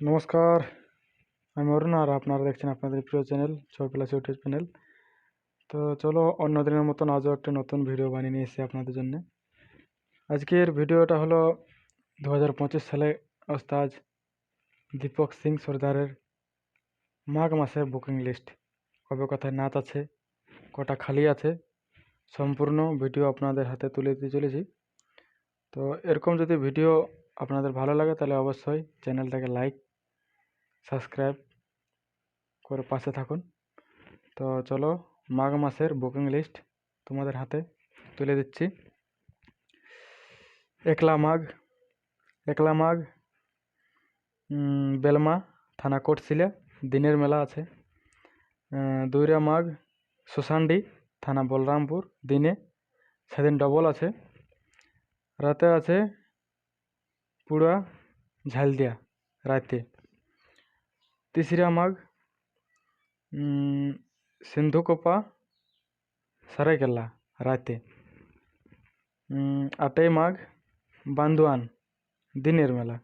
নমস্কার, আমি অরুণ আর আপনারা দেখছেন আপনাদের প্রিয় চ্যানেল ছয় প্লাস ইউটিউব চ্যানেল। তো চলো অন্য দিনের মতন আজও একটা নতুন ভিডিও বানিয়ে নিয়ে এসেছি আপনাদের জন্য। আজকের ভিডিওটা হলো 2025 সালে ওস্তাদ দীপক সিং সর্দারের মাঘ মাসের বুকিং লিস্ট। কবে কোথায় নাচ আছে, কটা খালি আছে, সম্পূর্ণ ভিডিও আপনাদের হাতে তুলে দিতে চলেছি। তো এরকম যদি ভিডিও আপনাদের ভালো লাগে তাহলে অবশ্যই চ্যানেলটাকে লাইক সাবস্ক্রাইব করে পাশে থাকুন। তো চলো মাঘ মাসের বুকিং লিস্ট তোমাদের হাতে তুলে দিচ্ছি। একলা মাঘ বেলমা থানা কোটশিলা দিনের মেলা আছে। দুইরা মাঘ সুসান্ডি থানা বলরামপুর দিনে, সেদিন ডবল আছে। রাতে আছে পুরা ঝালদিয়া রাতে। তিসরা মাঘ সিন্ধুকোপা সারাইকেল্লা রাতে। 8ই মাঘ বান্দোয়ান দিনের মেলা।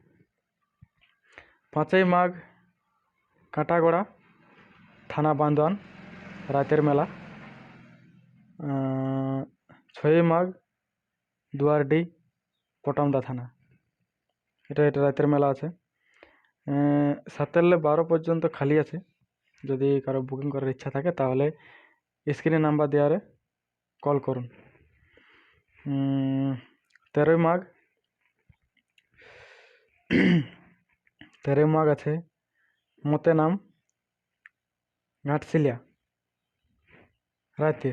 5ই মাঘ কাঁটাগড়া থানা বান্দোয়ান রাতের মেলা। 6ই মাঘ দুয়ারডি পটমদা থানা, এটা রাতের মেলা আছে। 7-12 পর্যন্ত খালি আছে। যদি কারো বুকিং করার ইচ্ছা থাকে তাহলে স্ক্রিনে নাম্বার দেওয়ারে কল করুন। 13ই মাঘ আছে মতে নাম ঘাটশিলিয়া রাতে।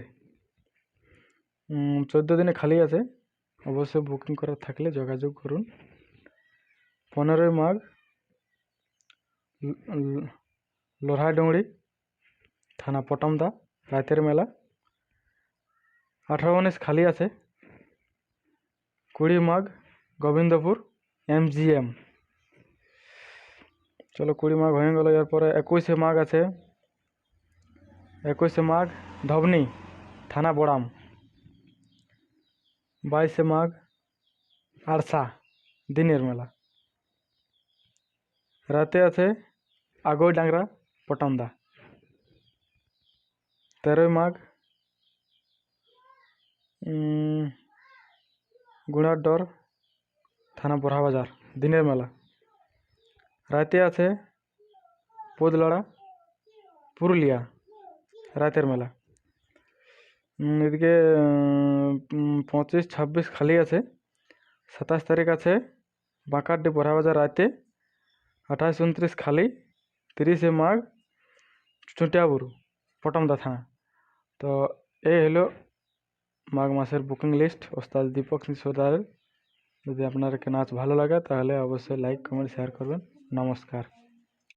14 দিনে খালি আছে, অবশ্যই বুকিং করার থাকলে যোগাযোগ করুন। 15ই মাঘ লোহাডুংরি থানা পটমদা রাতের মেলা। 18-19 খালি আছে। 20 মাঘ গোবিন্দপুর MGM। চলো 20 মাঘ হয়ে গেল। এরপরে 21শে মাঘ আছে। 21শে মাঘ ধবনি থানা বড়াম। 22শে মাঘ আরসা দিনের মেলা। রাতে আছে আগৈ ডাংরা পটমদা। 13ই মাঘ গুড়াডর থানা বড়াবাজার দিনের মেলা। রাতে আছে পোদলড়া পুরুলিয়া রাতের মেলা। এদিকে 25-26 খালি আছে। 27 তারিখ আছে বাঁকাড্ডি বড়াবাজার রাতে। 28-29 খালি। 30শে মাঘ চুটিয়াবুরু পটমদা থানা। তো এই হলো মাঘ মাসের বুকিং লিস্ট ওস্তাদ দীপক সিং সর্দারের। যদি আপনার নাচ ভালো লাগে তাহলে অবশ্যই লাইক কমেন্ট শেয়ার করবেন। নমস্কার।